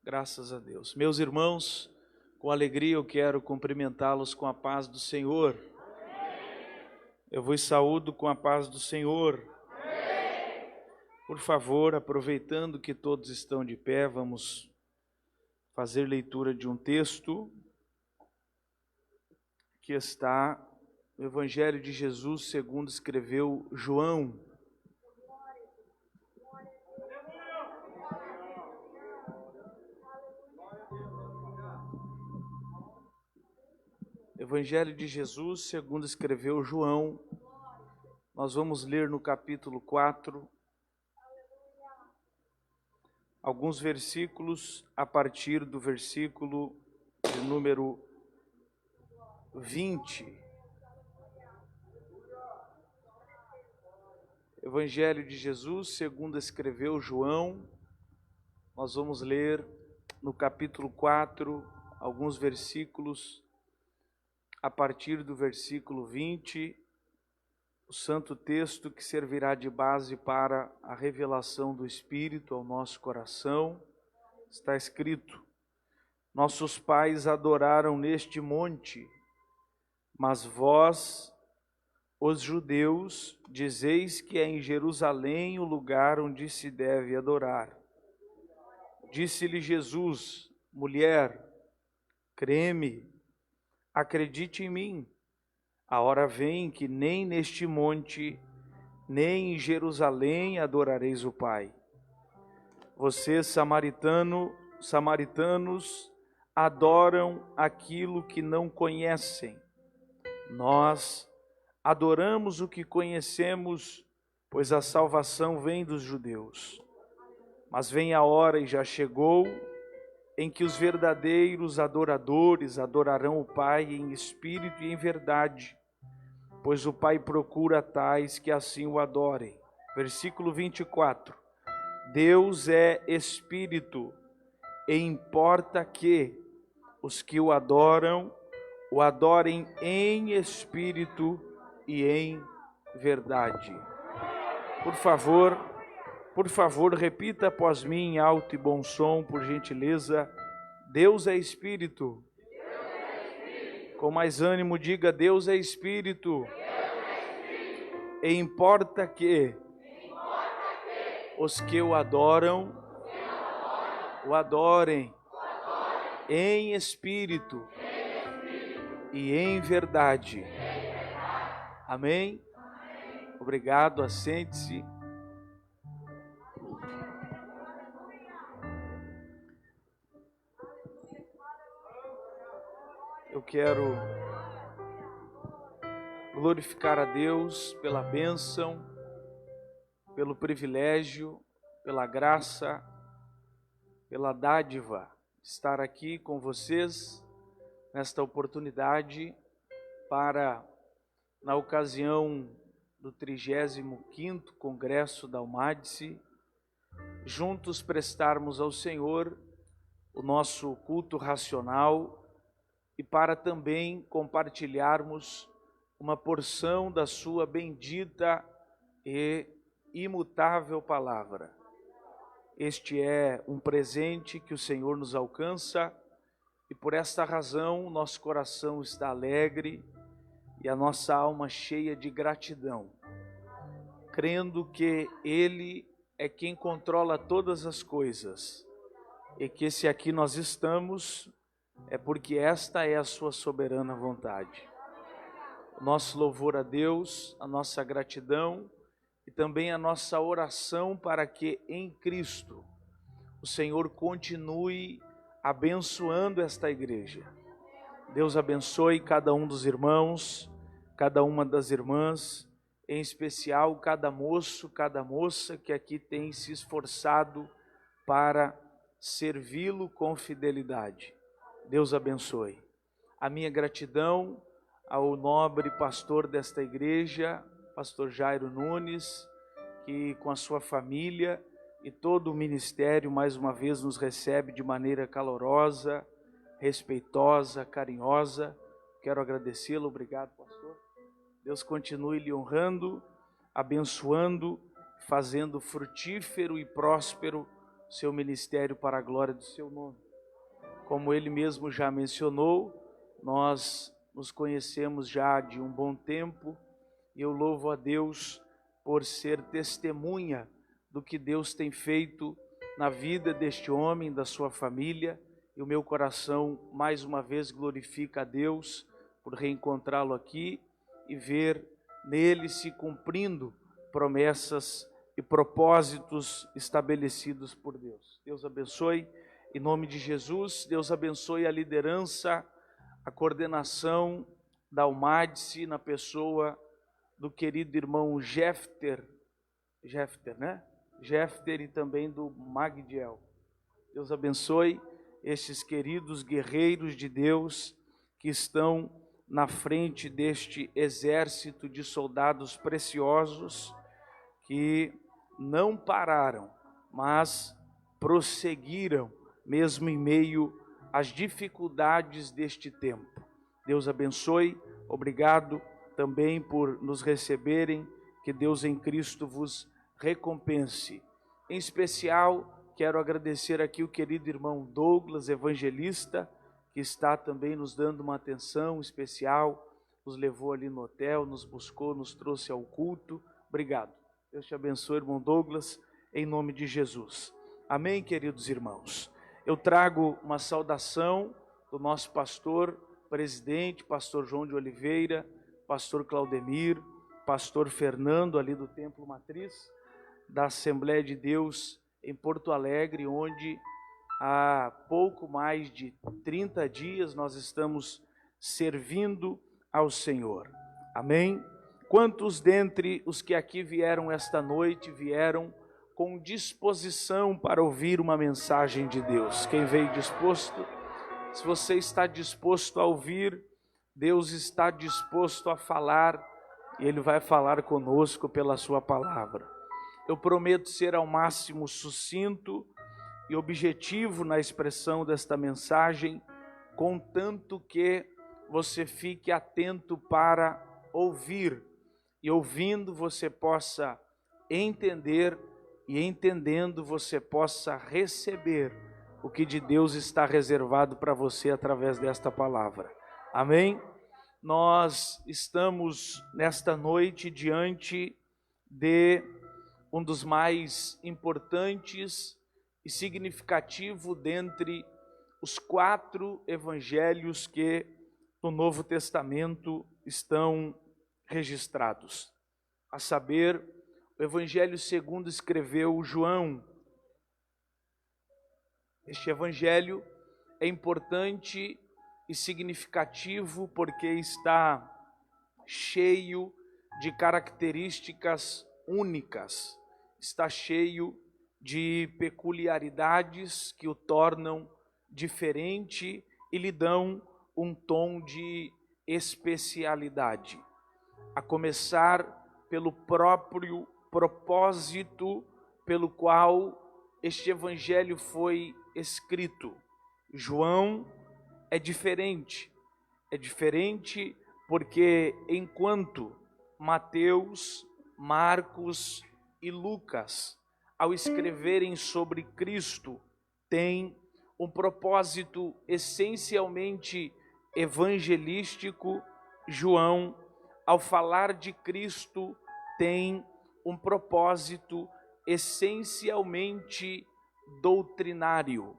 Graças a Deus. Meus irmãos, com alegria eu quero cumprimentá-los com a paz do Senhor. Eu vos saúdo com a paz do Senhor. Por favor, aproveitando que todos estão de pé, vamos fazer leitura de um texto que está no Evangelho de Jesus, segundo escreveu João. Evangelho de Jesus, segundo escreveu João, nós vamos ler no capítulo 4, alguns versículos a partir do versículo de número 20. Evangelho de Jesus, segundo escreveu João, nós vamos ler no capítulo 4, alguns versículos a partir do versículo 20, o santo texto que servirá de base para a revelação do Espírito ao nosso coração. Está escrito: nossos pais adoraram neste monte, mas vós, os judeus, dizeis que é em Jerusalém o lugar onde se deve adorar. Disse-lhe Jesus: mulher, crê-me, acredite em mim, a hora vem que nem neste monte, nem em Jerusalém adorareis o Pai. Vocês, samaritanos, adoram aquilo que não conhecem. Nós adoramos o que conhecemos, pois a salvação vem dos judeus. Mas vem a hora, e já chegou, em que os verdadeiros adoradores adorarão o Pai em espírito e em verdade, pois o Pai procura tais que assim o adorem. Versículo 24. Deus é espírito, e importa que os que o adorem em espírito e em verdade. Por favor, repita após mim em alto e bom som, por gentileza. Deus é Espírito. Com mais ânimo, diga: Deus é Espírito. E importa que os que o adoram, o adorem em espírito e em verdade. Amém? Obrigado, assente-se. Eu quero glorificar a Deus pela bênção, pelo privilégio, pela graça, pela dádiva de estar aqui com vocês nesta oportunidade para, na ocasião do 35º Congresso da Almadice, juntos prestarmos ao Senhor o nosso culto racional e para também compartilharmos uma porção da sua bendita e imutável palavra. Este é um presente que o Senhor nos alcança e por esta razão nosso coração está alegre e a nossa alma cheia de gratidão, crendo que Ele é quem controla todas as coisas e que se aqui nós estamos é porque esta é a sua soberana vontade. O nosso louvor a Deus, a nossa gratidão e também a nossa oração para que em Cristo o Senhor continue abençoando esta igreja. Deus abençoe cada um dos irmãos, cada uma das irmãs, em especial cada moço, cada moça que aqui tem se esforçado para servi-lo com fidelidade. Deus abençoe. A minha gratidão ao nobre pastor desta igreja, pastor Jairo Nunes, que com a sua família e todo o ministério mais uma vez nos recebe de maneira calorosa, respeitosa, carinhosa. Quero agradecê-lo. Obrigado, pastor. Deus continue lhe honrando, abençoando, fazendo frutífero e próspero seu ministério para a glória do seu nome. Como ele mesmo já mencionou, nós nos conhecemos já de um bom tempo e eu louvo a Deus por ser testemunha do que Deus tem feito na vida deste homem, da sua família, e o meu coração mais uma vez glorifica a Deus por reencontrá-lo aqui e ver nele se cumprindo promessas e propósitos estabelecidos por Deus. Deus abençoe, em nome de Jesus. Deus abençoe a liderança, a coordenação da Almadice na pessoa do querido irmão Jefter, né? Jefter e também do Magdiel. Deus abençoe estes queridos guerreiros de Deus que estão na frente deste exército de soldados preciosos que não pararam, mas prosseguiram mesmo em meio às dificuldades deste tempo. Deus abençoe, obrigado também por nos receberem, que Deus em Cristo vos recompense. Em especial, quero agradecer aqui o querido irmão Douglas, evangelista, que está também nos dando uma atenção especial, nos levou ali no hotel, nos buscou, nos trouxe ao culto. Obrigado. Deus te abençoe, irmão Douglas, em nome de Jesus. Amém, queridos irmãos. Eu trago uma saudação do nosso pastor, presidente, pastor João de Oliveira, pastor Claudemir, pastor Fernando, ali do Templo Matriz, da Assembleia de Deus em Porto Alegre, onde há pouco mais de 30 dias nós estamos servindo ao Senhor. Amém? Quantos dentre os que aqui vieram esta noite vieram com disposição para ouvir uma mensagem de Deus? Quem veio disposto? Se você está disposto a ouvir, Deus está disposto a falar e Ele vai falar conosco pela sua palavra. Eu prometo ser ao máximo sucinto e objetivo na expressão desta mensagem, contanto que você fique atento para ouvir, e ouvindo você possa entender, e entendendo você possa receber o que de Deus está reservado para você através desta palavra. Amém? Nós estamos nesta noite diante de um dos mais importantes e significativo dentre os 4 evangelhos que no Novo Testamento estão registrados. A saber, o evangelho segundo escreveu João. Este evangelho é importante e significativo porque está cheio de características únicas, está cheio de peculiaridades que o tornam diferente e lhe dão um tom de especialidade. A começar pelo próprio propósito pelo qual este evangelho foi escrito. João é diferente porque enquanto Mateus, Marcos e Lucas, ao escreverem sobre Cristo, têm um propósito essencialmente evangelístico, João, ao falar de Cristo, tem um propósito essencialmente doutrinário.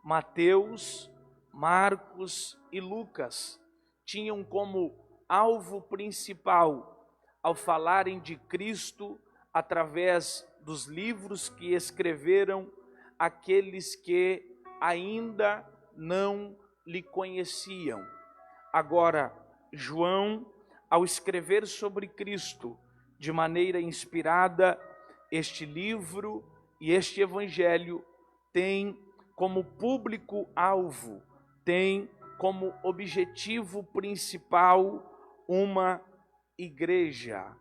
Mateus, Marcos e Lucas tinham como alvo principal, ao falarem de Cristo, através dos livros que escreveram, aqueles que ainda não lhe conheciam. Agora, João, ao escrever sobre Cristo, de maneira inspirada, este livro e este evangelho tem como público-alvo, tem como objetivo principal uma igreja.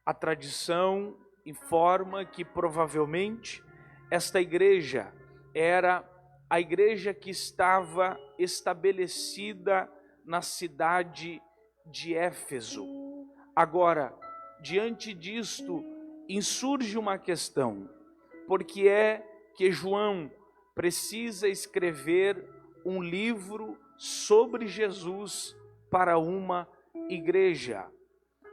A tradição informa que provavelmente esta igreja era a igreja que estava estabelecida na cidade de Éfeso. Agora, diante disto, insurge uma questão: por que é que João precisa escrever um livro sobre Jesus para uma igreja.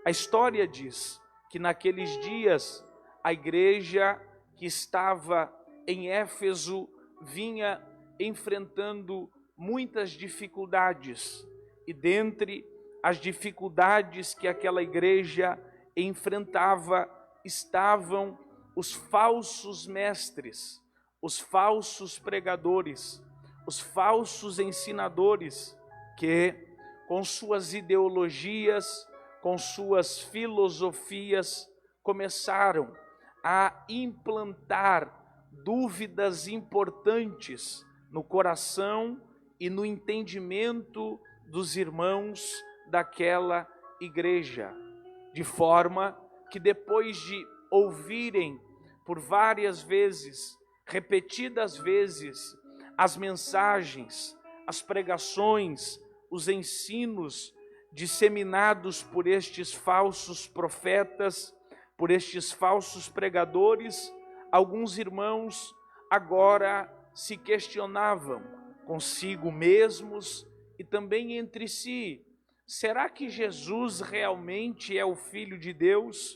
A história diz que naqueles dias a igreja que estava em Éfeso vinha enfrentando muitas dificuldades, e dentre as dificuldades que aquela igreja enfrentava estavam os falsos mestres, os falsos pregadores, os falsos ensinadores que, com suas ideologias, com suas filosofias, começaram a implantar dúvidas importantes no coração e no entendimento dos irmãos daquela igreja, de forma que depois de ouvirem por várias vezes, repetidas vezes, as mensagens, as pregações, os ensinos disseminados por estes falsos profetas, por estes falsos pregadores, alguns irmãos agora se questionavam consigo mesmos e também entre si: será que Jesus realmente é o Filho de Deus?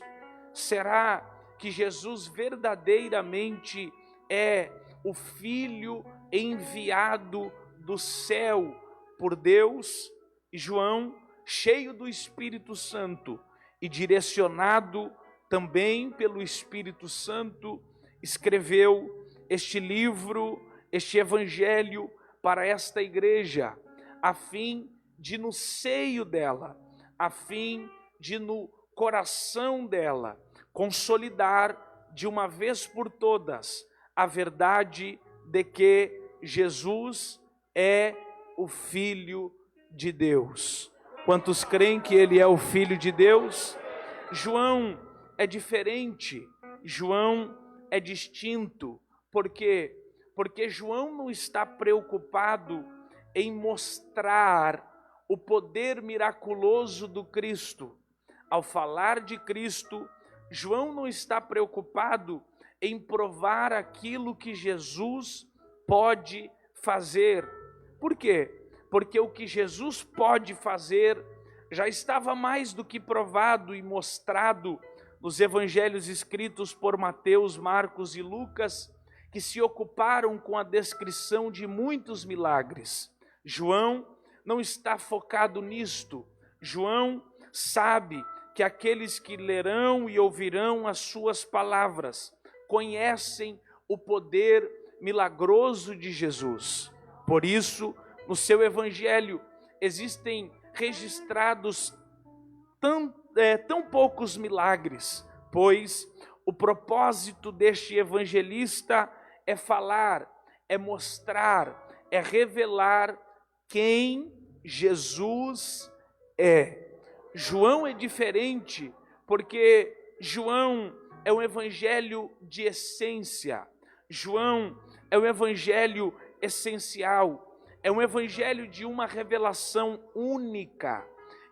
Será que Jesus verdadeiramente é o Filho enviado do céu por Deus? E João, cheio do Espírito Santo e direcionado também pelo Espírito Santo, escreveu este livro, este evangelho para esta igreja, a fim de no seio dela, a fim de no coração dela, consolidar de uma vez por todas a verdade de que Jesus é o Filho de Deus. Quantos creem que Ele é o Filho de Deus? João é diferente, João é distinto. Por quê? Porque João não está preocupado em mostrar o poder miraculoso do Cristo. Ao falar de Cristo, João não está preocupado em provar aquilo que Jesus pode fazer. Por quê? Porque o que Jesus pode fazer já estava mais do que provado e mostrado nos evangelhos escritos por Mateus, Marcos e Lucas, que se ocuparam com a descrição de muitos milagres. João não está focado nisto. João sabe que aqueles que lerão e ouvirão as suas palavras conhecem o poder milagroso de Jesus. Por isso, no seu evangelho existem registrados tão poucos milagres, pois o propósito deste evangelista é falar, é mostrar, é revelar quem Jesus é. João é diferente, porque João é um evangelho de essência. João é um evangelho essencial. É um evangelho de uma revelação única.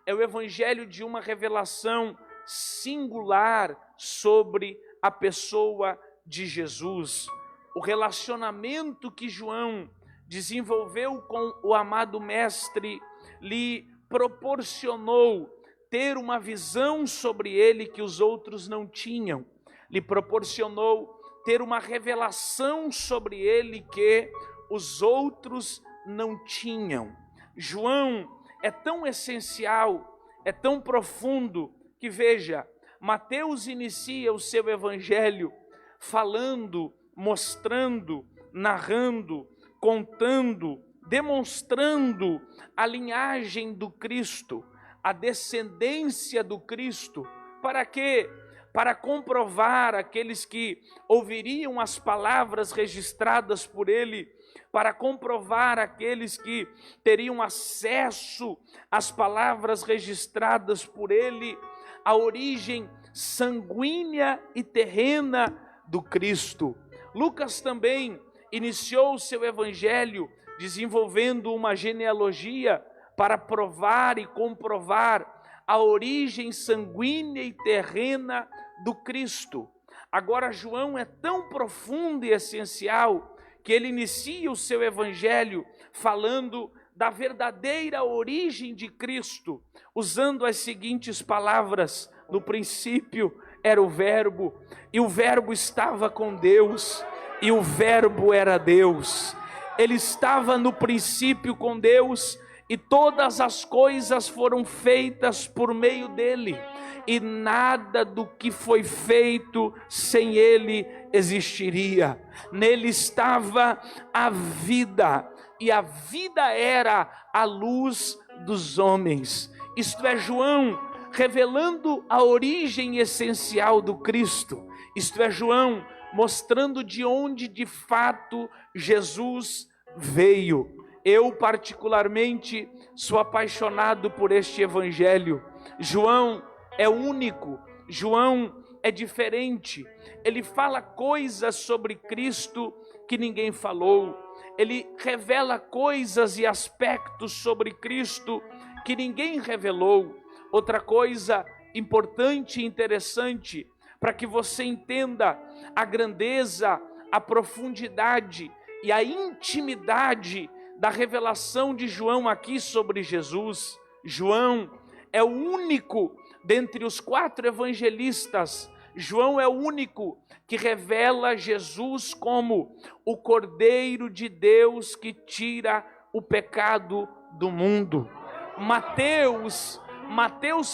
É o evangelho de uma revelação singular sobre a pessoa de Jesus. O relacionamento que João desenvolveu com o amado Mestre lhe proporcionou ter uma visão sobre ele que os outros não tinham. Lhe proporcionou ter uma revelação sobre ele que os outros não tinham. João é tão essencial, é tão profundo, que veja, Mateus inicia o seu evangelho falando, mostrando, narrando, contando, demonstrando a linhagem do Cristo, a descendência do Cristo. Para quê? Para comprovar aqueles que ouviriam as palavras registradas por ele, para comprovar aqueles que teriam acesso às palavras registradas por ele, a origem sanguínea e terrena do Cristo. Lucas também iniciou o seu evangelho desenvolvendo uma genealogia para provar e comprovar a origem sanguínea e terrena do Cristo. Agora João é tão profundo e essencial que ele inicia o seu evangelho falando da verdadeira origem de Cristo, usando as seguintes palavras: no princípio era o Verbo, e o Verbo estava com Deus, e o Verbo era Deus. Ele estava no princípio com Deus, e todas as coisas foram feitas por meio dele, e nada do que foi feito sem ele existiria. Nele estava a vida, e a vida era a luz dos homens. Isto é, João revelando a origem essencial do Cristo. Isto é, João mostrando de onde de fato Jesus veio. Eu particularmente sou apaixonado por este evangelho. João é único, João é diferente. Ele fala coisas sobre Cristo que ninguém falou. Ele revela coisas e aspectos sobre Cristo que ninguém revelou. Outra coisa importante e interessante, para que você entenda a grandeza, a profundidade e a intimidade da revelação de João aqui sobre Jesus. João é o único dentre os 4 evangelistas. João é o único que revela Jesus como o Cordeiro de Deus que tira o pecado do mundo. Mateus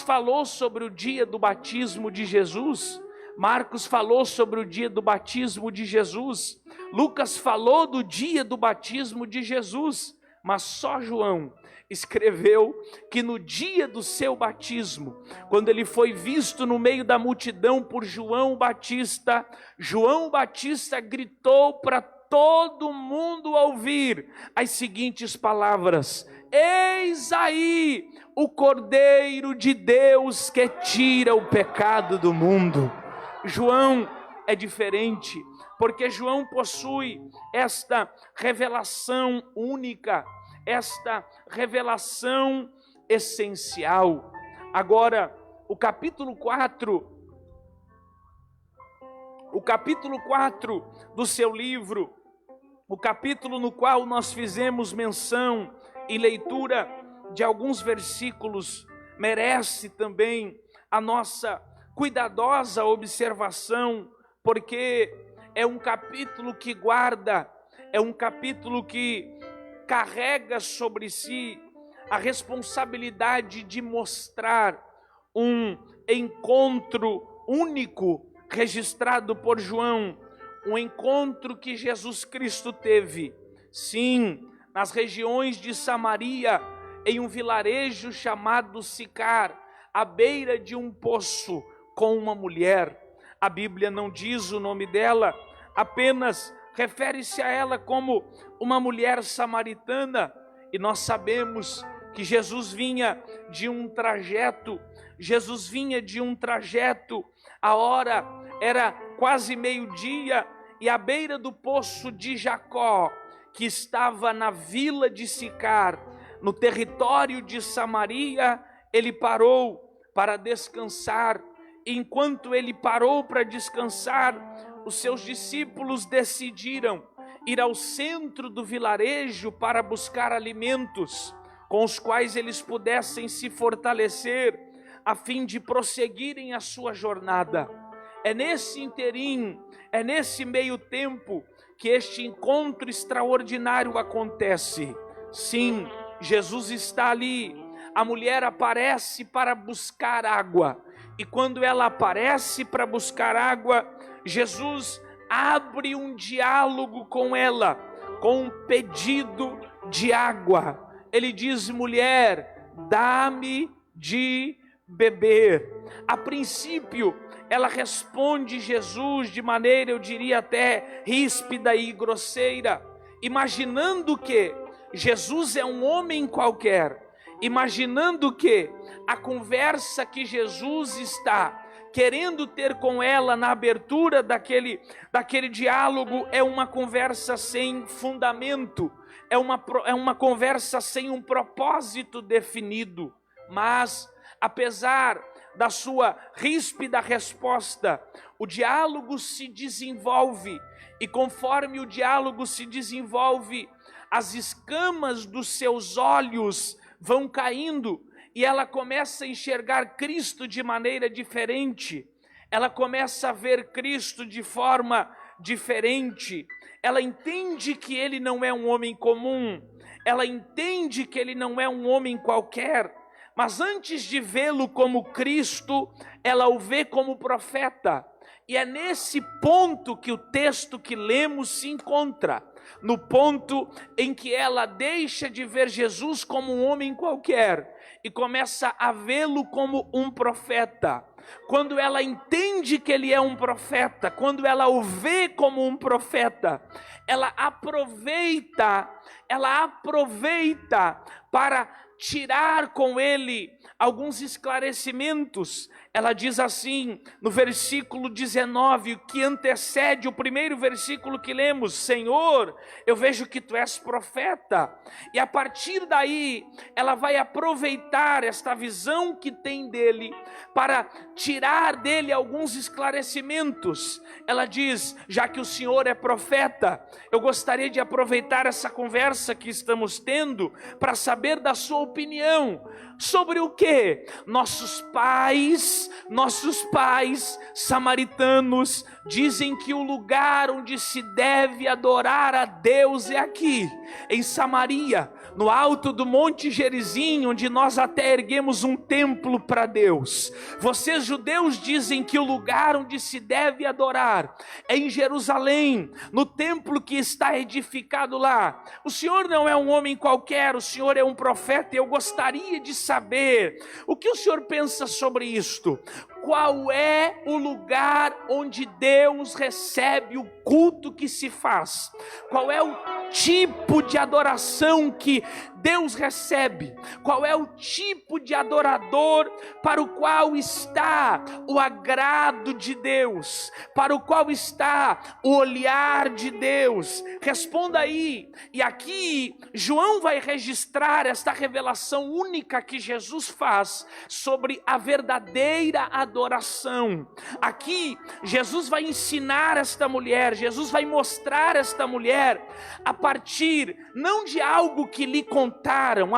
falou sobre o dia do batismo de Jesus. Marcos falou sobre o dia do batismo de Jesus. Lucas falou do dia do batismo de Jesus. Mas só João escreveu que no dia do seu batismo, quando ele foi visto no meio da multidão por João Batista gritou para todo mundo ouvir as seguintes palavras: eis aí o Cordeiro de Deus que tira o pecado do mundo. João é diferente, porque João possui esta revelação única, esta revelação essencial. Agora, o capítulo 4 do seu livro, o capítulo no qual nós fizemos menção e leitura de alguns versículos, merece também a nossa cuidadosa observação, porque é um capítulo que guarda, é um capítulo que carrega sobre si a responsabilidade de mostrar um encontro único registrado por João, um encontro que Jesus Cristo teve, sim, nas regiões de Samaria, em um vilarejo chamado Sicar, à beira de um poço, com uma mulher. A Bíblia não diz o nome dela, apenas refere-se a ela como uma mulher samaritana, e nós sabemos que Jesus vinha de um trajeto, a hora era quase meio-dia, e à beira do poço de Jacó, que estava na vila de Sicar, no território de Samaria, ele parou para descansar. Enquanto ele parou para descansar, os seus discípulos decidiram ir ao centro do vilarejo para buscar alimentos com os quais eles pudessem se fortalecer a fim de prosseguirem a sua jornada. É nesse interim, é nesse meio tempo que este encontro extraordinário acontece. Sim, Jesus está ali. A mulher aparece para buscar água. E quando ela aparece para buscar água, Jesus abre um diálogo com ela, com um pedido de água. Ele diz: mulher, dá-me de beber. A princípio, ela responde Jesus de maneira, eu diria até ríspida e grosseira, imaginando que Jesus é um homem qualquer, imaginando que a conversa que Jesus está querendo ter com ela na abertura daquele diálogo é uma conversa sem fundamento, é uma conversa sem um propósito definido. Mas apesar da sua ríspida resposta, o diálogo se desenvolve, e conforme o diálogo se desenvolve, as escamas dos seus olhos vão caindo, e ela começa a enxergar Cristo de maneira diferente, ela começa a ver Cristo de forma diferente, ela entende que ele não é um homem comum, ela entende que ele não é um homem qualquer, mas antes de vê-lo como Cristo, ela o vê como profeta, e é nesse ponto que o texto que lemos se encontra, no ponto em que ela deixa de ver Jesus como um homem qualquer, e começa a vê-lo como um profeta. Quando ela entende que ele é um profeta, quando ela o vê como um profeta, ela aproveita para tirar com ele alguns esclarecimentos. Ela diz assim, no versículo 19, que antecede o primeiro versículo que lemos: Senhor, eu vejo que tu és profeta. E a partir daí, ela vai aproveitar esta visão que tem dele, para tirar dele alguns esclarecimentos. Ela diz: já que o Senhor é profeta, eu gostaria de aproveitar essa conversa que estamos tendo, para saber da sua opinião. Sobre o que? Nossos pais samaritanos dizem que o lugar onde se deve adorar a Deus é aqui, em Samaria, no alto do Monte Gerizim, onde nós até erguemos um templo para Deus. Vocês judeus dizem que o lugar onde se deve adorar é em Jerusalém, no templo que está edificado lá. O Senhor não é um homem qualquer, o Senhor é um profeta, e eu gostaria de saber o que o Senhor pensa sobre isto. Qual é o lugar onde Deus recebe o culto que se faz? Qual é o tipo de adoração que Deus recebe? Qual é o tipo de adorador para o qual está o agrado de Deus? Para o qual está o olhar de Deus? Responda aí. E aqui João vai registrar esta revelação única que Jesus faz sobre a verdadeira adoração. Aqui Jesus vai ensinar esta mulher, Jesus vai mostrar esta mulher a partir não de algo que lhe contaram,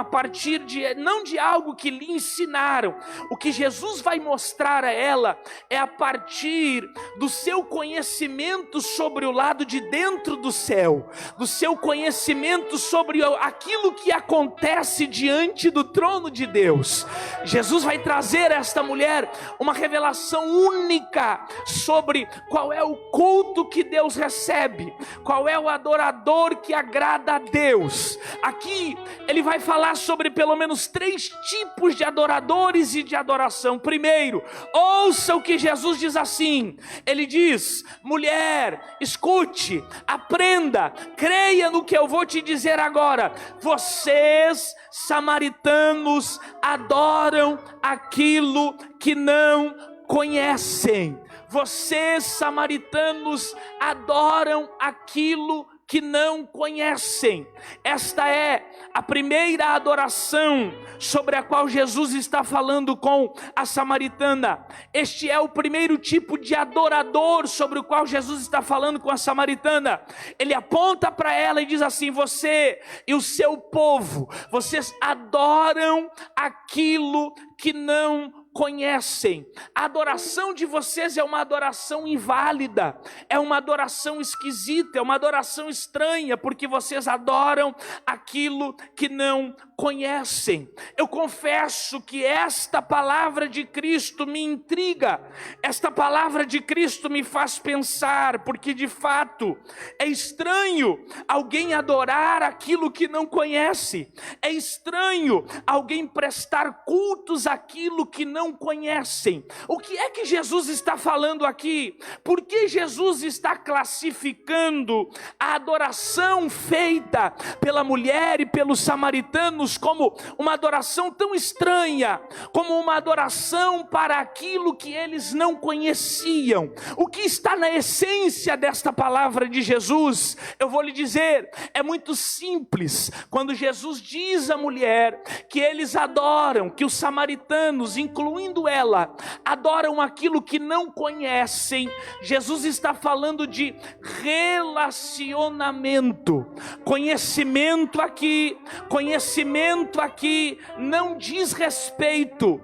não de algo que lhe ensinaram. O que Jesus vai mostrar a ela é a partir do seu conhecimento sobre o lado de dentro do céu, do seu conhecimento sobre aquilo que acontece diante do trono de Deus. Jesus vai trazer a esta mulher uma revelação única sobre qual é o culto que Deus recebe, qual é o adorador que agrada a Deus. Aqui ele vai falar sobre pelo menos 3 tipos de adoradores e de adoração. Primeiro, ouça o que Jesus diz assim. Ele diz: mulher, escute, aprenda, creia no que eu vou te dizer agora. Vocês, samaritanos, adoram aquilo que não conhecem. Vocês, samaritanos, adoram aquilo que não conhecem. Esta é a primeira adoração sobre a qual Jesus está falando com a samaritana. Este é o primeiro tipo de adorador sobre o qual Jesus está falando com a samaritana. Ele aponta para ela e diz assim: você e o seu povo, vocês adoram aquilo que não conhecem. A adoração de vocês é uma adoração inválida, é uma adoração esquisita, é uma adoração estranha, porque vocês adoram aquilo que não conhecem. Eu confesso que esta palavra de Cristo me intriga, esta palavra de Cristo me faz pensar, porque de fato é estranho alguém adorar aquilo que não conhece, é estranho alguém prestar cultos àquilo que não conhecem. O que é que Jesus está falando aqui? Por que Jesus está classificando a adoração feita pela mulher e pelos samaritanos Jesus como uma adoração tão estranha, como uma adoração para aquilo que eles não conheciam. O que está na essência desta palavra de Jesus? Eu vou lhe dizer, é muito simples. Quando Jesus diz à mulher que eles adoram, que os samaritanos, incluindo ela, adoram aquilo que não conhecem, Jesus está falando de relacionamento. Conhecimento aqui não diz respeito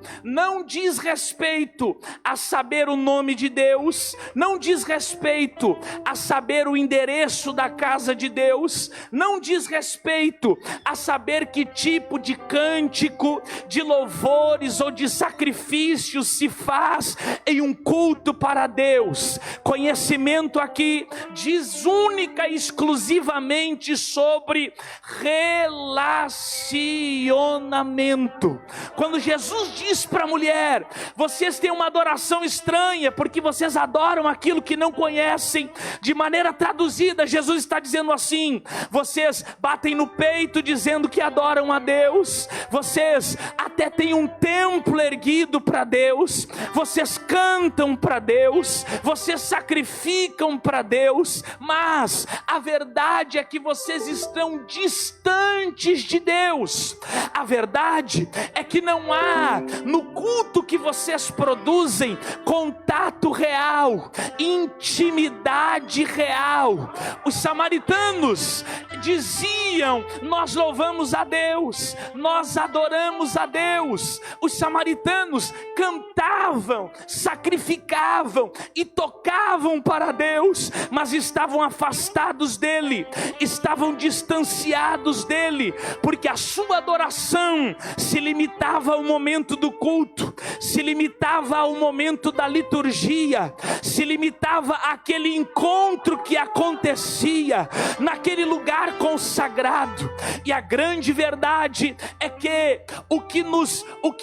a saber o nome de Deus, não diz respeito a saber o endereço da casa de Deus, não diz respeito a saber que tipo de cântico, de louvores ou de sacrifícios se faz em um culto para Deus. Conhecimento aqui diz única e exclusivamente sobre relacionamento. Quando Jesus diz para a mulher: vocês têm uma adoração estranha porque vocês adoram aquilo que não conhecem, de maneira traduzida, Jesus está dizendo assim: vocês batem no peito dizendo que adoram a Deus, vocês até têm um templo erguido para Deus, vocês cantam para Deus, vocês sacrificam para Deus, mas a verdade é que vocês estão distantes de Deus. A verdade é que não há no culto que vocês produzem contato real, intimidade real. Os samaritanos diziam: nós louvamos a Deus, nós adoramos a Deus. Os samaritanos cantavam, sacrificavam e tocavam para Deus, mas estavam afastados dele, estavam distanciados dele, porque a sua adoração se limitava ao momento do culto, se limitava ao momento da liturgia, se limitava àquele encontro que acontecia naquele lugar consagrado. E a grande verdade é que o que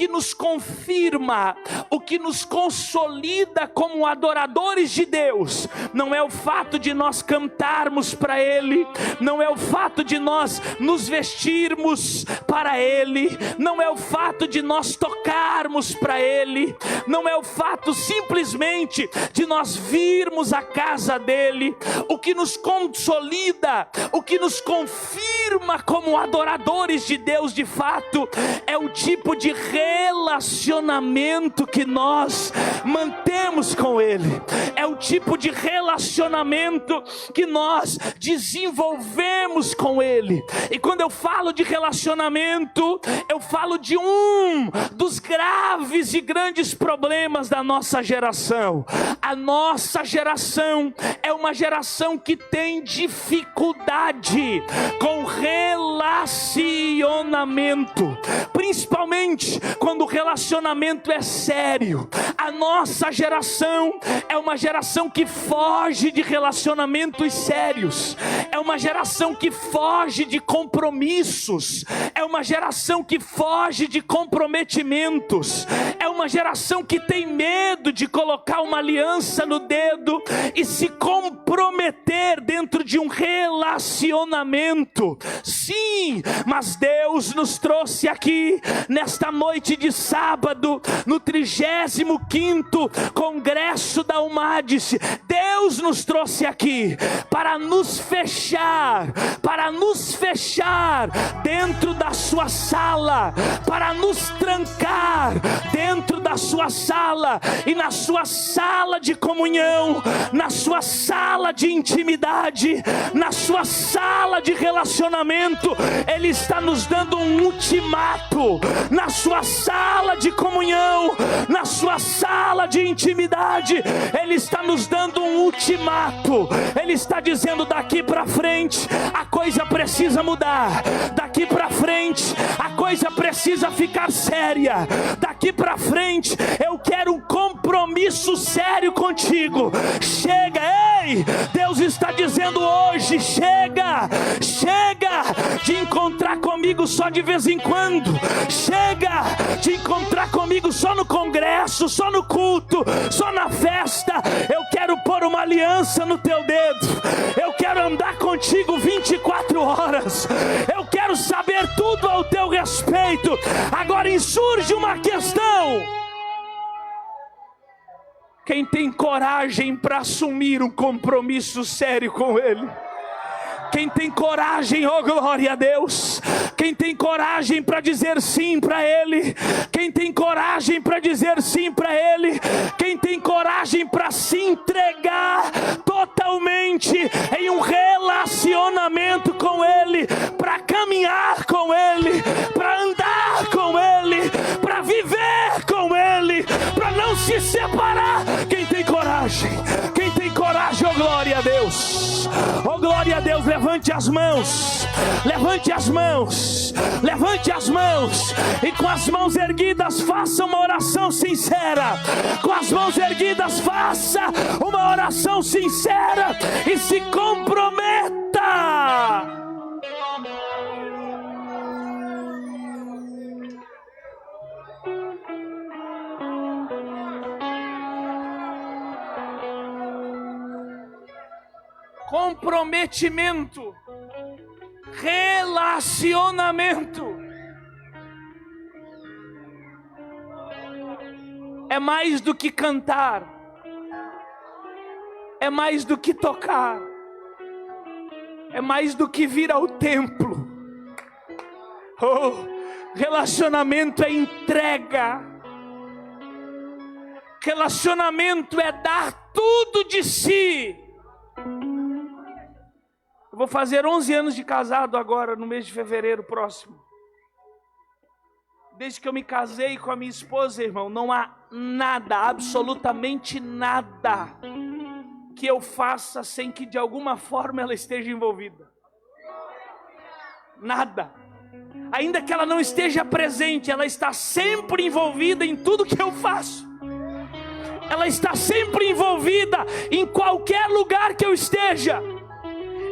nos confirma, o que nos consolida como adoradores de Deus, não é o fato de nós cantarmos para Ele, não é o fato de nós nos vestirmos para Ele, não é o fato de nós tocarmos para Ele, não é o fato simplesmente de nós virmos à casa dEle. O que nos consolida, o que nos confirma como adoradores de Deus de fato, é o tipo de relacionamento que nós mantemos com Ele, é o tipo de relacionamento que nós desenvolvemos com Ele. E quando eu falo de relacionamento, eu falo de um dos graves e grandes problemas da nossa geração. A nossa geração é uma geração que tem dificuldade com relacionamento, principalmente quando o relacionamento é sério. A nossa geração é uma geração que foge de relacionamentos sérios, é uma geração que foge de compromissos, é uma geração que foge de comprometimentos, é uma geração que tem medo de colocar uma aliança no dedo e se comprometer dentro de um relacionamento. Sim, mas Deus nos trouxe aqui nesta noite de sábado, no 35º Congresso da UMADIS. Deus nos trouxe aqui para nos fechar dentro da sua sala, para nos trancar dentro da sua sala e na sua sala de comunhão, na sua sala de intimidade, na sua sala de relacionamento. Ele está nos dando um ultimato. Na sua sala de comunhão, na sua sala de intimidade, Ele está nos dando um ultimato. Ele está dizendo: daqui para frente a coisa precisa mudar, daqui para frente a coisa precisa ficar séria, daqui para frente eu quero um compromisso sério contigo. Chega, ei! Deus está dizendo hoje: chega de encontrar comigo só de vez em quando, chega de encontrar comigo só no congresso, só no culto, só na festa. Eu quero pôr uma aliança no teu dedo, eu quero andar contigo 24 horas, eu quero saber tudo ao ao teu respeito. Agora insurge uma questão: quem tem coragem para assumir um compromisso sério com Ele? Quem tem coragem, oh glória a Deus, quem tem coragem para dizer sim para Ele, quem tem coragem para dizer sim para Ele, quem tem coragem para se entregar totalmente em um relacionamento com Ele, para caminhar com Ele, para andar com Ele, para viver com Ele, para não se separar. Quem tem coragem? Quem tem coragem, oh glória a Deus, oh glória a Deus. Levante as mãos, levante as mãos, levante as mãos, e com as mãos erguidas faça uma oração sincera. Com as mãos erguidas faça uma oração sincera e se comprometa. Comprometimento, relacionamento é mais do que cantar, é mais do que tocar, é mais do que vir ao templo. Oh, relacionamento é entrega, relacionamento é dar tudo de si. Eu vou fazer 11 anos de casado agora, no mês de fevereiro próximo. Desde que eu me casei com a minha esposa, irmão, não há nada, absolutamente nada, que eu faça sem que de alguma forma ela esteja envolvida. Nada. Ainda que ela não esteja presente, ela está sempre envolvida em tudo que eu faço. Ela está sempre envolvida em qualquer lugar que eu esteja.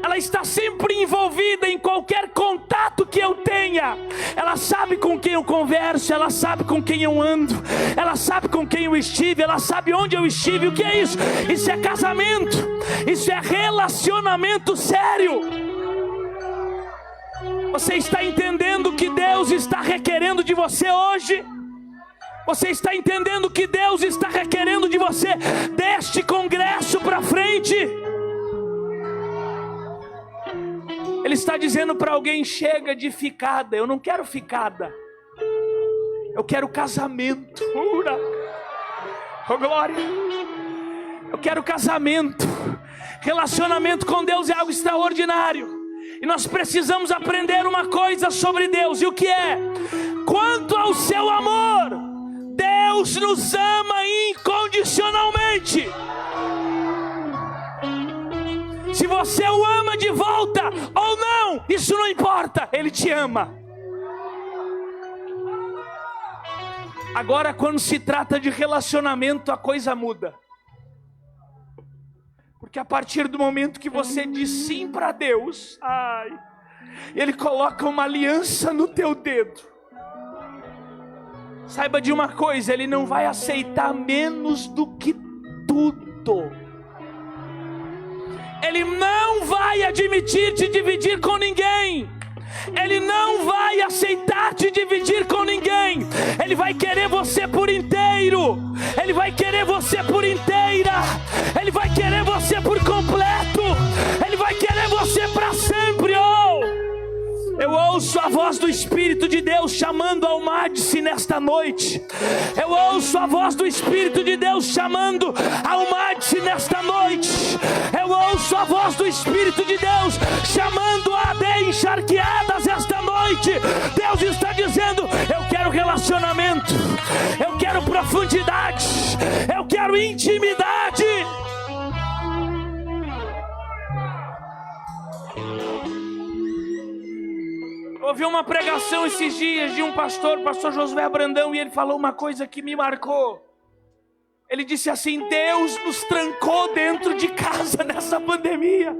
Ela está sempre envolvida em qualquer contato que eu tenha. Ela sabe com quem eu converso, ela sabe com quem eu ando, ela sabe com quem eu estive, ela sabe onde eu estive. O que é isso? Isso é casamento, isso é relacionamento sério. Você está entendendo o que Deus está requerendo de você hoje? Você está entendendo o que Deus está requerendo de você deste congresso para frente? Ele está dizendo para alguém: chega de ficada. Eu não quero ficada, eu quero casamento. Oh glória, eu quero casamento. Relacionamento com Deus é algo extraordinário, e nós precisamos aprender uma coisa sobre Deus. E o que é? Quanto ao seu amor, Deus nos ama incondicionalmente. Se você o ama de volta ou não, isso não importa, Ele te ama. Agora, quando se trata de relacionamento, a coisa muda. Porque a partir do momento que você diz sim para Deus, Ele coloca uma aliança no teu dedo. Saiba de uma coisa: Ele não vai aceitar menos do que tudo. Ele não vai admitir te dividir com ninguém. Ele não vai aceitar te dividir com ninguém. Ele vai querer você por inteiro. Ele vai querer você por inteira. Ele vai querer você por completo. Ele vai querer você para sempre. Eu ouço a voz do Espírito de Deus chamando Almadice nesta noite. Eu ouço a voz do Espírito de Deus chamando Almadice nesta noite. Eu ouço a voz do Espírito de Deus chamando a AD Encharqueadas esta noite. Deus está dizendo: eu quero relacionamento, eu quero profundidade, eu quero intimidade. Ouvi uma pregação esses dias de um pastor, o pastor Josué Brandão, e ele falou uma coisa que me marcou. Ele disse assim: Deus nos trancou dentro de casa nessa pandemia.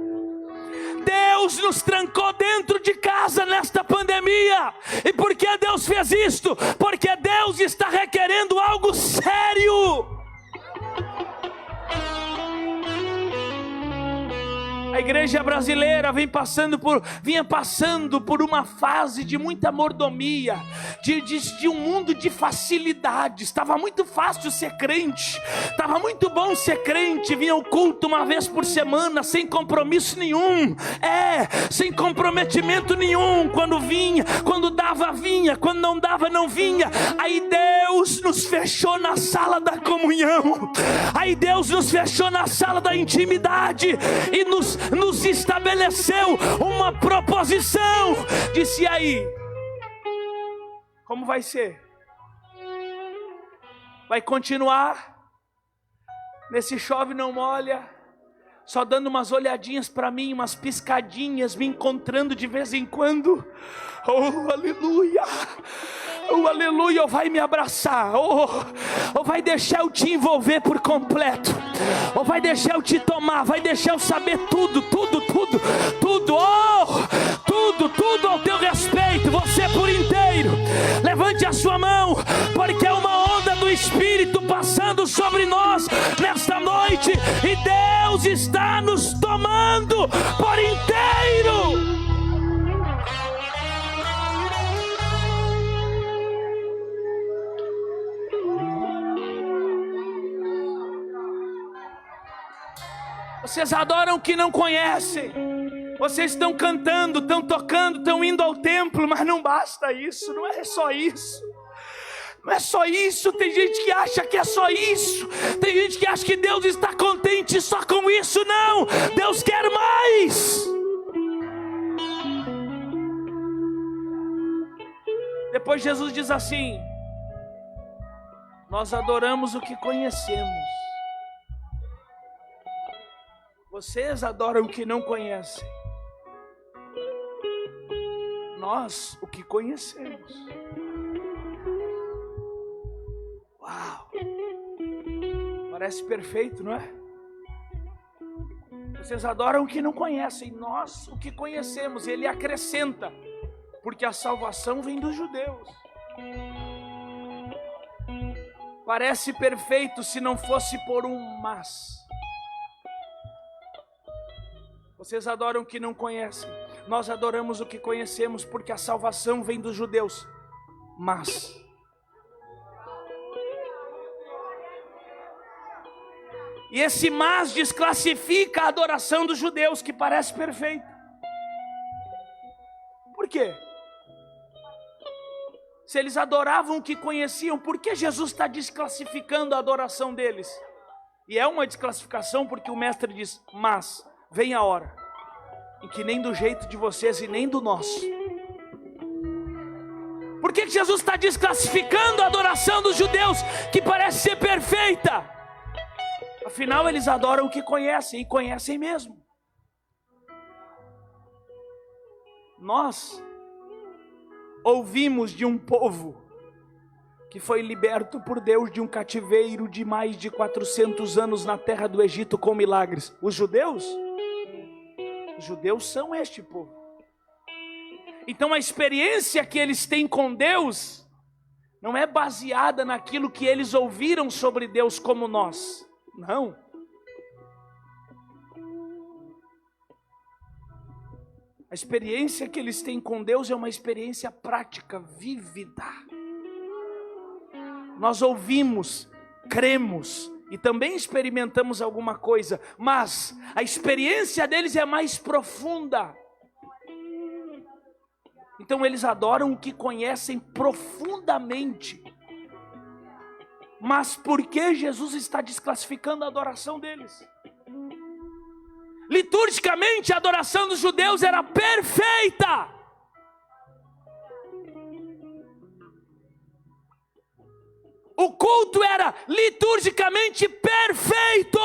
Deus nos trancou dentro de casa nesta pandemia. E por que Deus fez isto? Porque Deus está requerendo algo sério. A igreja brasileira vinha passando por uma fase de muita mordomia, de um mundo de facilidades. Estava muito fácil ser crente, estava muito bom ser crente. Vinha ao culto uma vez por semana, sem compromisso nenhum, sem comprometimento nenhum. Quando vinha, quando dava, vinha, quando não dava, não vinha. Aí Deus nos fechou na sala da comunhão, aí Deus nos fechou na sala da intimidade e nos estabeleceu uma proposição. Disse: e aí, como vai ser? Vai continuar nesse chove não molha, só dando umas olhadinhas para mim, umas piscadinhas, me encontrando de vez em quando? Oh, aleluia! Oh, aleluia! Ou vai me abraçar, ou vai deixar eu te envolver por completo, ou vai deixar eu te tomar, vai deixar eu saber tudo ao teu respeito, você por inteiro. Levante a sua mão, porque é uma onda do Espírito passando sobre nós nesta noite, e Deus está nos tomando por inteiro. Vocês adoram o que não conhecem. Vocês estão cantando, estão tocando, estão indo ao templo, mas não basta isso, não é só isso. Não é só isso. Tem gente que acha que é só isso. Tem gente que acha que Deus está contente só com isso. Não, Deus quer mais. Depois Jesus diz assim: nós adoramos o que conhecemos. Vocês adoram o que não conhecem. Nós, o que conhecemos. Uau! Parece perfeito, não é? Vocês adoram o que não conhecem. Nós, o que conhecemos. Ele acrescenta: porque a salvação vem dos judeus. Parece perfeito se não fosse por um mas. Vocês adoram o que não conhecem. Nós adoramos o que conhecemos, porque a salvação vem dos judeus. Mas e esse mas desclassifica a adoração dos judeus, que parece perfeita. Por quê? Se eles adoravam o que conheciam, por que Jesus está desclassificando a adoração deles? E é uma desclassificação porque o mestre diz: mas vem a hora em que nem do jeito de vocês e nem do nosso. Por que Jesus está desclassificando a adoração dos judeus, que parece ser perfeita? Afinal, eles adoram o que conhecem, e conhecem mesmo. Nós ouvimos de um povo que foi liberto por Deus de um cativeiro de mais de 400 anos na terra do Egito com milagres. Os judeus são este povo. Então a experiência que eles têm com Deus não é baseada naquilo que eles ouviram sobre Deus como nós. Não. A experiência que eles têm com Deus é uma experiência prática, vívida. Nós ouvimos, cremos e também experimentamos alguma coisa, mas a experiência deles é mais profunda. Então eles adoram o que conhecem profundamente. Mas por que Jesus está desclassificando a adoração deles? Liturgicamente a adoração dos judeus era perfeita. O culto era liturgicamente perfeito,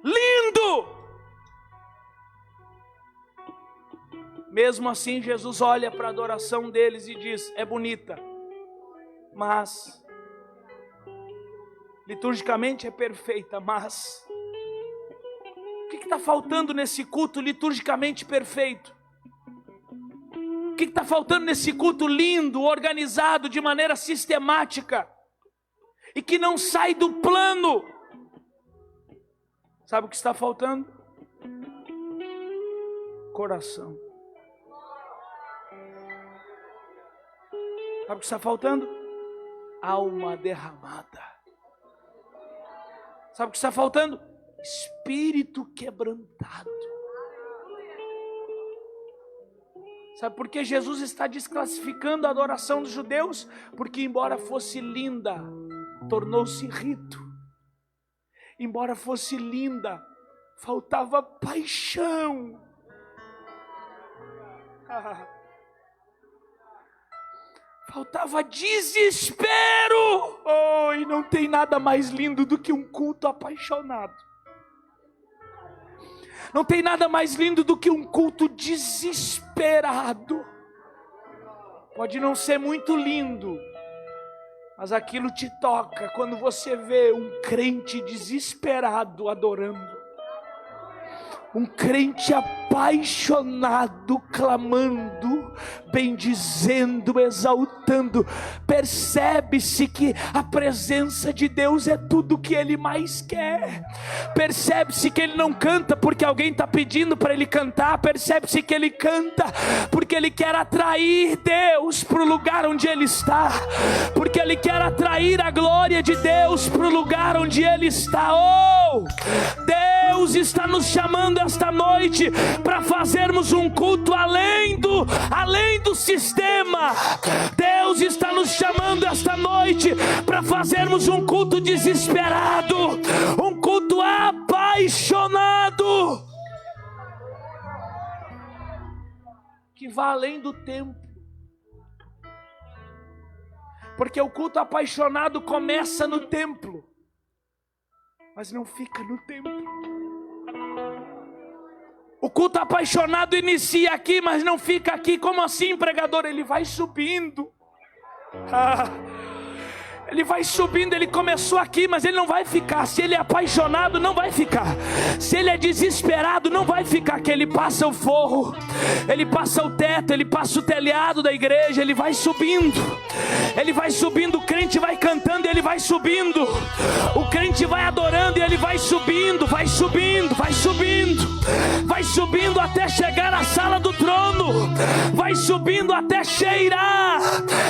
lindo. Mesmo assim, Jesus olha para a adoração deles e diz: é bonita, mas liturgicamente é perfeita, mas o que está faltando nesse culto liturgicamente perfeito? O que está faltando nesse culto lindo, organizado de maneira sistemática e que não sai do plano? Sabe o que está faltando? Coração. Sabe o que está faltando? Alma derramada. Sabe o que está faltando? Espírito quebrantado. Sabe por que Jesus está desclassificando a adoração dos judeus? Porque embora fosse linda, tornou-se rito. Embora fosse linda, faltava paixão. Faltava desespero. Oh, e não tem nada mais lindo do que um culto apaixonado. Não tem nada mais lindo do que um culto desesperado. Pode não ser muito lindo, mas aquilo te toca quando você vê um crente desesperado adorando. Um crente apaixonado, clamando, bendizendo, exaltando. Percebe-se que a presença de Deus é tudo que Ele mais quer. Percebe-se que Ele não canta porque alguém está pedindo para Ele cantar. Percebe-se que Ele canta porque Ele quer atrair Deus para o lugar onde Ele está. Porque Ele quer atrair a glória de Deus para o lugar onde Ele está. Oh, Deus está nos chamando esta noite para fazermos um culto além do sistema. Deus está nos chamando esta noite para fazermos um culto desesperado, um culto apaixonado, que vá além do tempo. Porque o culto apaixonado começa no templo, mas não fica no templo. O culto apaixonado inicia aqui, mas não fica aqui. Como assim, pregador? Ele vai subindo. Ele vai subindo, ele começou aqui, mas ele não vai ficar. Se ele é apaixonado, não vai ficar. Se ele é desesperado, não vai ficar. Que ele passa o forro, ele passa o teto, ele passa o telhado da igreja. Ele vai subindo, ele vai subindo. O crente vai cantando e ele vai subindo. O crente vai adorando e ele vai subindo, vai subindo, vai subindo, vai subindo até chegar à sala do trono. Vai subindo até cheirar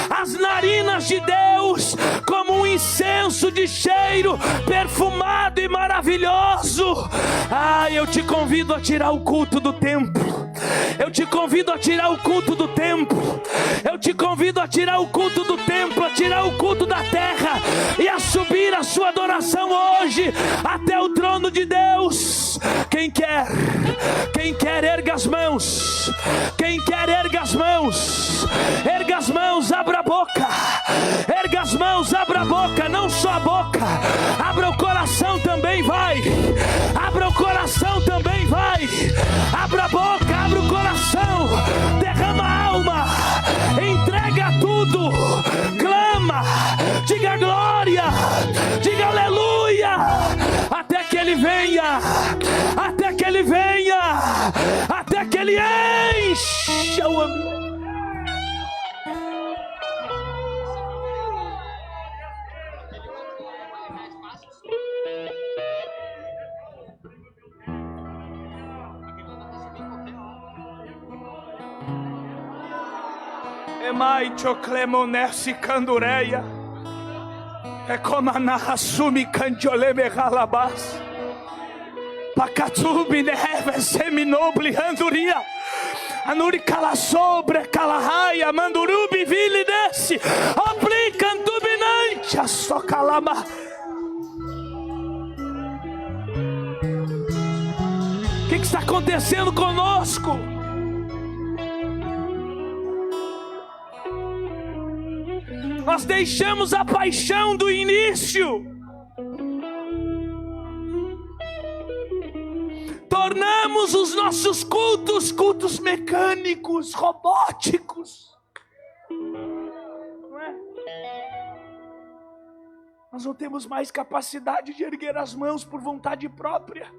as narinas de Deus como um incenso de cheiro perfumado e maravilhoso. Eu te convido a tirar o culto do templo. Eu te convido a tirar o culto do templo. Eu te convido a tirar o culto do templo, a tirar o culto da terra e a subir a sua adoração hoje até o trono de Deus. Quem quer, erga as mãos. Quem quer, erga as mãos. Erga as mãos, abra a boca. Erga as mãos, abra a boca, não só a boca. Abra o coração também, vai. Abra o coração também, vai. Abra a boca, abra o coração. Derrama a alma. Entrega tudo. Clama. Diga glória. Diga aleluia. Até que Ele venha. Até que Ele venha. Até que Ele encha o ambiente. Emai choclemonesi candureia. É como a narrasumi candioleme galabás. Pacatubi neve seminoble anduria. Anuri cala sobre calahaya mandurubi vili desse. Aplicantubinante a socalama. O que está acontecendo conosco? Nós deixamos a paixão do início. Tornamos os nossos cultos mecânicos, robóticos. Não é? Nós não temos mais capacidade de erguer as mãos por vontade própria.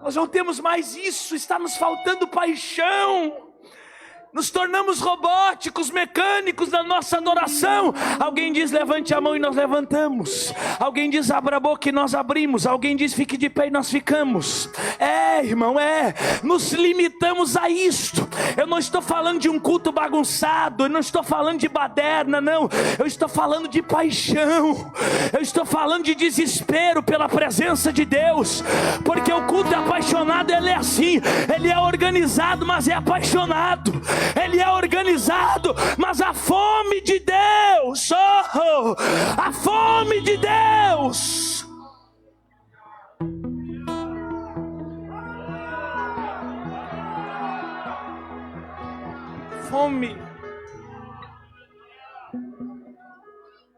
Nós não temos mais isso, está nos faltando paixão. Nos tornamos robóticos, mecânicos na nossa adoração. Alguém diz levante a mão e nós levantamos. Alguém diz abra a boca e nós abrimos. Alguém diz fique de pé e nós ficamos. Irmão, nos limitamos a isto. Eu não estou falando de um culto bagunçado. Eu não estou falando de baderna, não. Eu estou falando de paixão. Eu estou falando de desespero pela presença de Deus. Porque o culto apaixonado, ele é assim. Ele é organizado, mas é apaixonado. Ele é organizado, mas a fome de Deus, a fome de Deus. Fome.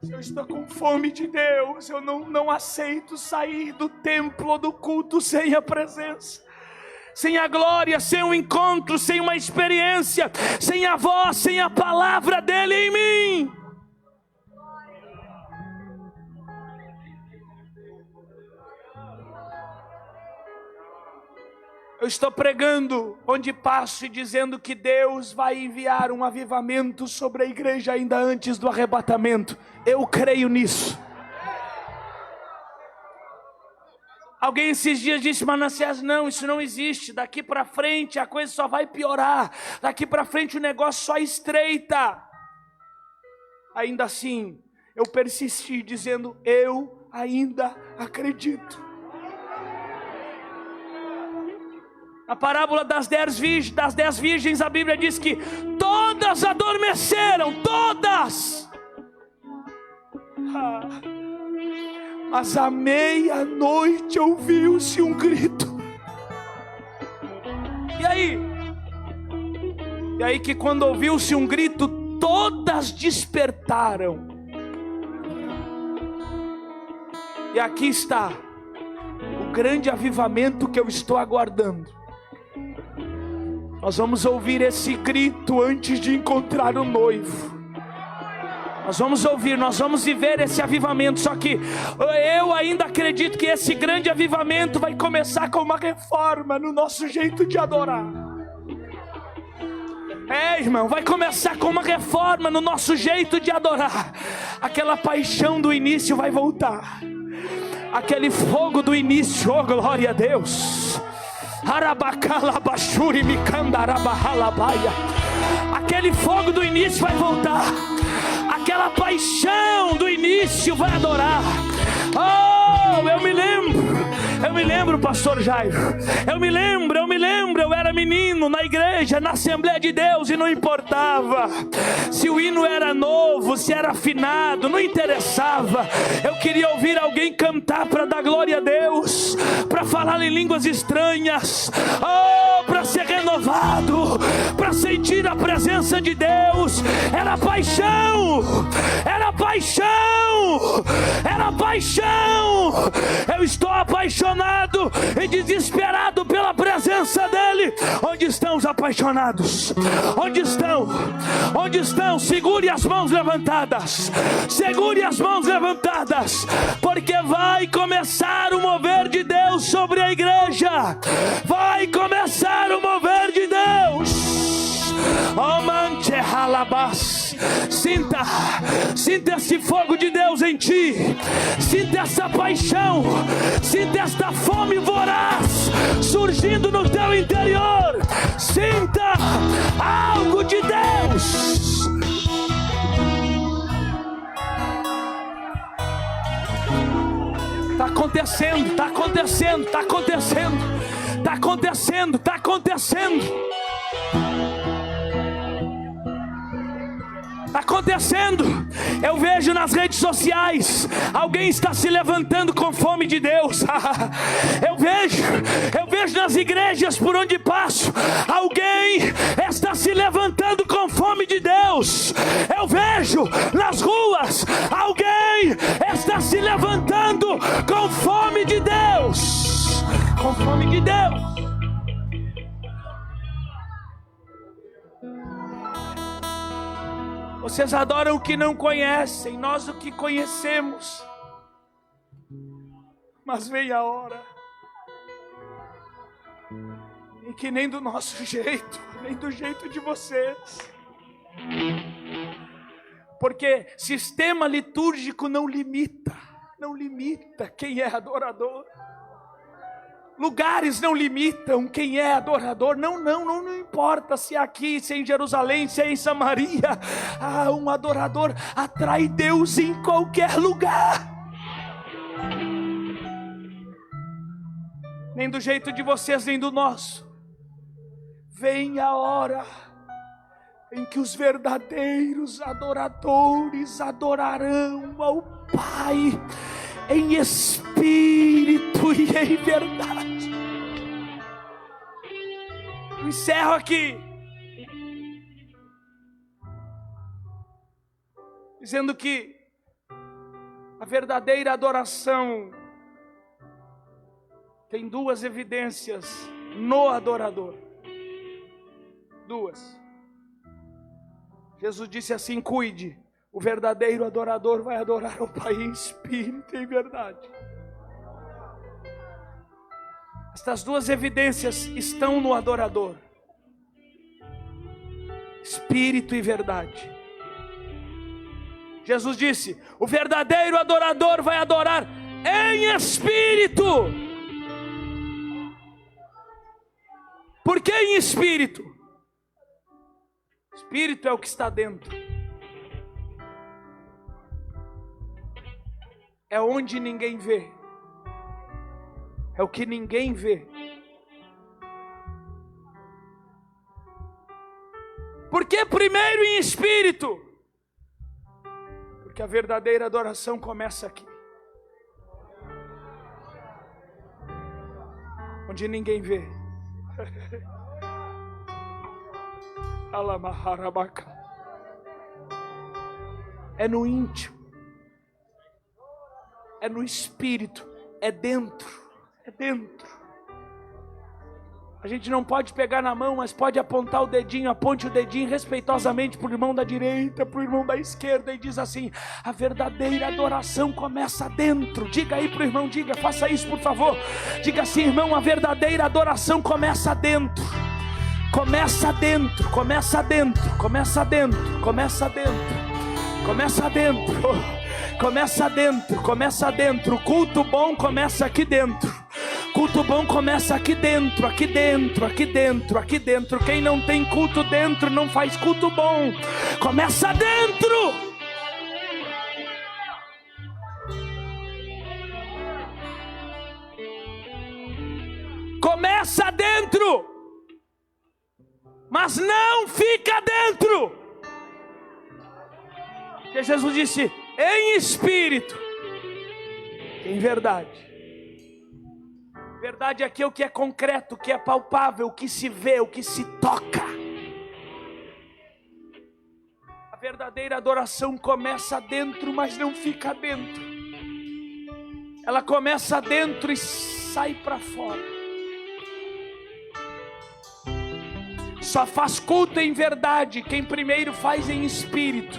Se eu estou com fome de Deus, eu não aceito sair do templo ou do culto sem a presença. Sem a glória, sem um encontro, sem uma experiência, sem a voz, sem a palavra dele em mim. Eu estou pregando onde passo e dizendo que Deus vai enviar um avivamento sobre a igreja ainda antes do arrebatamento. Eu creio nisso. Alguém esses dias disse, Manassés, não, isso não existe. Daqui para frente a coisa só vai piorar. Daqui para frente o negócio só estreita. Ainda assim, eu persisti dizendo, eu ainda acredito. A parábola das 10 virgens, a Bíblia diz que todas adormeceram, todas. Mas à meia-noite ouviu-se um grito. E aí que quando ouviu-se um grito, todas despertaram. E aqui está o grande avivamento que eu estou aguardando. Nós vamos ouvir esse grito antes de encontrar o noivo. Nós vamos ouvir, nós vamos viver esse avivamento. Só que eu ainda acredito que esse grande avivamento vai começar com uma reforma no nosso jeito de adorar. Irmão, vai começar com uma reforma no nosso jeito de adorar. Aquela paixão do início vai voltar. Aquele fogo do início, oh glória a Deus. Aquele fogo do início vai voltar. Aquela paixão do início vai adorar. Oh, eu me lembro, pastor Jairo. Eu me lembro, eu era menino na igreja, na Assembleia de Deus, e não importava se o hino era novo, se era afinado, não interessava. Eu queria ouvir alguém cantar para dar glória a Deus, para falar em línguas estranhas, para ser renovado, para sentir a presença de Deus. Era paixão, era paixão, era paixão. Eu estou apaixonado e desesperado pela presença dEle. Onde estão os apaixonados? Onde estão? Onde estão? Segure as mãos levantadas. Segure as mãos levantadas, porque vai começar o mover de Deus sobre a igreja. Vai começar o mover de Deus. Oh, manche halabás. Sinta esse fogo de Deus em ti. Sinta essa paixão. Sinta esta fome voraz surgindo no teu interior. Sinta algo de Deus. Está acontecendo, está acontecendo, está acontecendo, está acontecendo, está acontecendo. Está acontecendo. Eu vejo nas redes sociais alguém está se levantando com fome de Deus. Eu vejo nas igrejas por onde passo alguém está se levantando com fome de Deus. Eu vejo nas ruas alguém está se levantando com fome de Deus. Com fome de Deus. Vocês adoram o que não conhecem, nós o que conhecemos. Mas vem a hora, em que nem do nosso jeito, nem do jeito de vocês. Porque sistema litúrgico não limita quem é adorador. Lugares não limitam quem é adorador. Não importa se é aqui, se é em Jerusalém, se é em Samaria. Um adorador atrai Deus em qualquer lugar. Nem do jeito de vocês, nem do nosso. Vem a hora em que os verdadeiros adoradores adorarão ao Pai em espírito e em verdade. Eu encerro aqui dizendo que a verdadeira adoração tem duas evidências no adorador. Duas. Jesus disse assim: cuide, o verdadeiro adorador vai adorar ao Pai em espírito e em verdade. Estas duas evidências estão no adorador: espírito e verdade. Jesus disse: o verdadeiro adorador vai adorar em espírito. Por que em espírito? Espírito é o que está dentro. É onde ninguém vê. É o que ninguém vê. Por que primeiro em espírito? Porque a verdadeira adoração começa aqui. Onde ninguém vê. É no íntimo, é no espírito, é dentro, é dentro. A gente não pode pegar na mão, mas pode apontar o dedinho. Aponte o dedinho respeitosamente para o irmão da direita, para o irmão da esquerda, e diz assim: a verdadeira adoração começa dentro. Diga aí para o irmão, diga, faça isso por favor. Diga assim: irmão, a verdadeira adoração começa dentro. Começa dentro, começa dentro, começa dentro, começa dentro, começa dentro, começa dentro, começa dentro. O culto bom começa aqui dentro. Culto bom começa aqui dentro, aqui dentro, aqui dentro, aqui dentro. Quem não tem culto dentro não faz culto bom. Começa dentro. Começa dentro. Mas não fica dentro. Porque Jesus disse: em espírito, em verdade. Verdade aqui é o que é concreto, o que é palpável, o que se vê, o que se toca. A verdadeira adoração começa dentro, mas não fica dentro. Ela começa dentro e sai para fora. Só faz culto em verdade quem primeiro faz em espírito.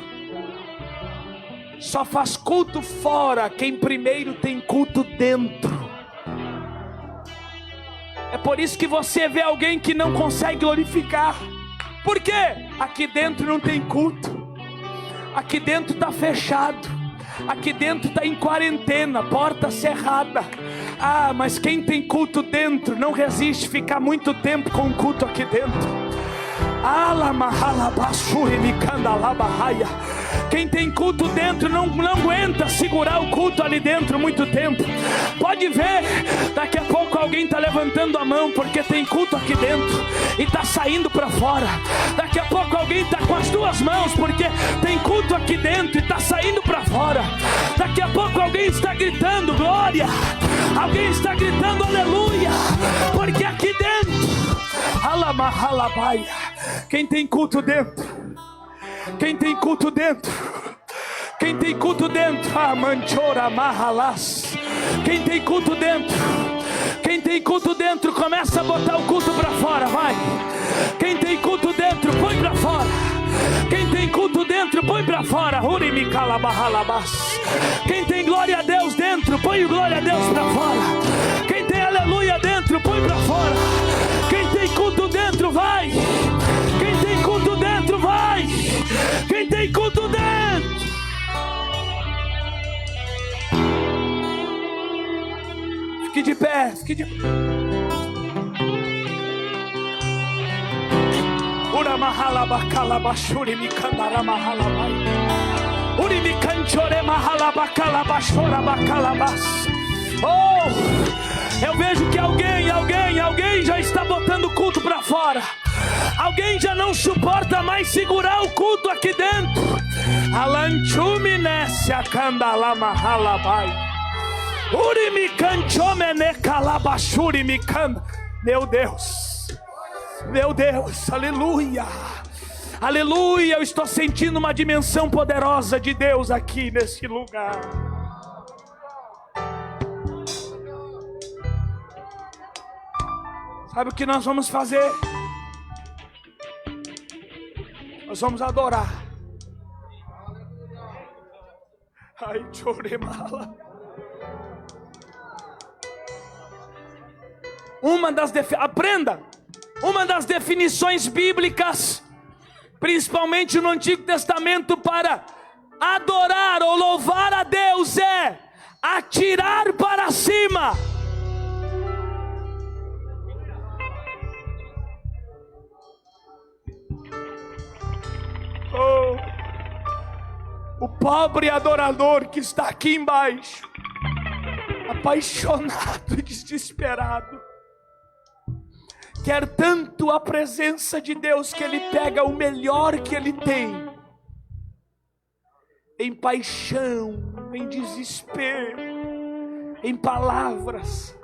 Só faz culto fora quem primeiro tem culto dentro. É por isso que você vê alguém que não consegue glorificar. Por quê? Aqui dentro não tem culto. Aqui dentro está fechado. Aqui dentro está em quarentena, porta cerrada. Mas quem tem culto dentro não resiste ficar muito tempo com o culto aqui dentro. Quem tem culto dentro não aguenta segurar o culto ali dentro muito tempo. Pode ver, daqui a pouco alguém está levantando a mão porque tem culto aqui dentro e está saindo para fora. Daqui a pouco alguém está com as duas mãos porque tem culto aqui dentro e está saindo para fora. Daqui a pouco alguém está gritando glória, alguém está gritando aleluia, porque aqui dentro, quem tem culto dentro, quem tem culto dentro, quem tem culto dentro, quem tem culto dentro, quem tem culto dentro, começa a botar o culto para fora, vai. Quem tem culto dentro, põe para fora. Quem tem culto dentro, põe para fora. Quem tem glória a Deus dentro, põe o glória a Deus para fora. Quem tem aleluia dentro, põe para fora. Quem tem culto fique de pé. Ura mahala bakala bashuri mikandara mahala bai. Uri mikanchore mahala bakala bashora bakala bas. Oh, eu vejo que alguém já está botando o culto para fora. Alguém já não suporta mais segurar o culto aqui dentro. Alanchumi nesse akandala mahala bai. Uri mikanchomene kalabashuri mikanda. Meu Deus, aleluia, aleluia. Eu estou sentindo uma dimensão poderosa de Deus aqui nesse lugar. Sabe o que nós vamos fazer? Nós vamos adorar. Ai, choremala. Aprenda. Uma das definições bíblicas, principalmente no Antigo Testamento, para adorar ou louvar a Deus é atirar para cima. Oh, o pobre adorador que está aqui embaixo, apaixonado e desesperado, quer tanto a presença de Deus que ele pega o melhor que ele tem, em paixão, em desespero, em palavras,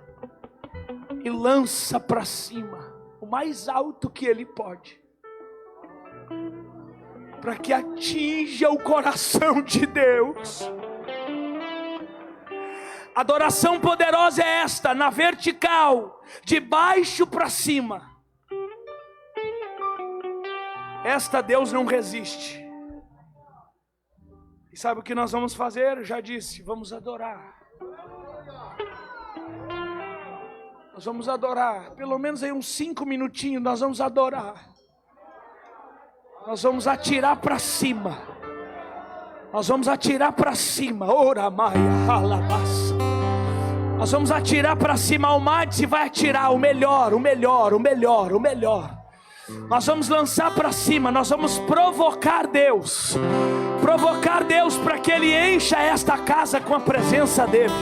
e lança para cima o mais alto que ele pode, para que atinja o coração de Deus. Adoração poderosa é esta, na vertical, de baixo para cima. Esta Deus não resiste. E sabe o que nós vamos fazer? Eu já disse, vamos adorar. Nós vamos adorar, pelo menos aí uns 5 minutinhos nós vamos adorar. Nós vamos atirar para cima. Nós vamos atirar para cima. Ora maia, alabassa. Nós vamos atirar para cima. Almighty vai atirar o melhor, o melhor, o melhor, o melhor. Nós vamos lançar para cima. Nós vamos provocar Deus. Provocar Deus para que Ele encha esta casa com a presença dEle.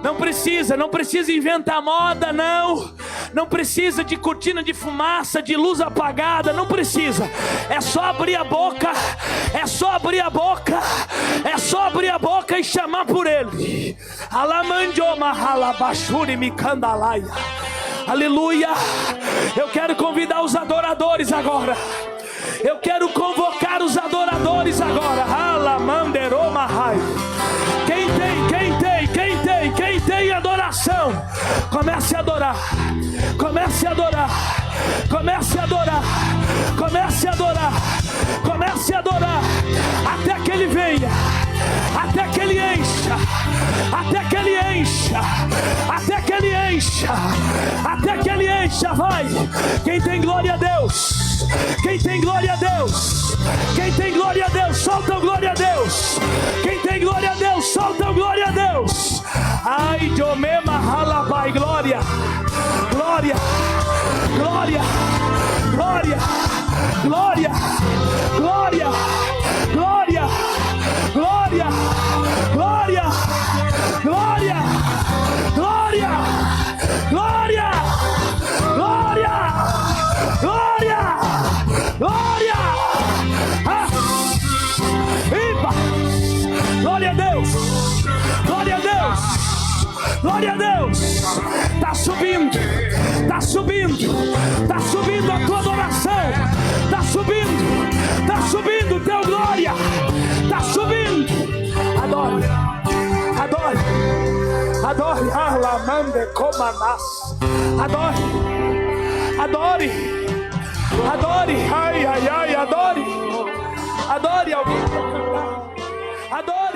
Não precisa inventar moda, não precisa de cortina de fumaça, de luz apagada, não precisa. É só abrir a boca, é só abrir a boca, é só abrir a boca e chamar por Ele. Alamandioma halabashuri mikandalaia. Aleluia. Eu quero convidar os adoradores agora. Eu quero convocar os adoradores agora. Alamanderoma hai. Quem tem adoração, comece a adorar, comece a adorar, comece a adorar, comece a adorar, comece a adorar, até que Ele venha, até que Ele encha, até que Ele encha, até que Ele encha, até que Ele encha, vai. Quem tem glória a Deus, quem tem glória a Deus, quem tem glória a Deus, solta o glória a Deus. Quem tem glória a Deus, solta o glória a Deus. Ai, Jomema Halabai, glória, glória, glória, glória, glória, glória, glória, glória, glória, glória, glória, glória, glória, glória, glória. Glória a Deus, glória a Deus, glória a Deus. Está subindo, está subindo, está subindo a tua adoração, está subindo o teu glória, está subindo. Adore, adore, adore, alamande comanas, adore, adore, adore, ai, ai, ai, adore, adore alguém, adore.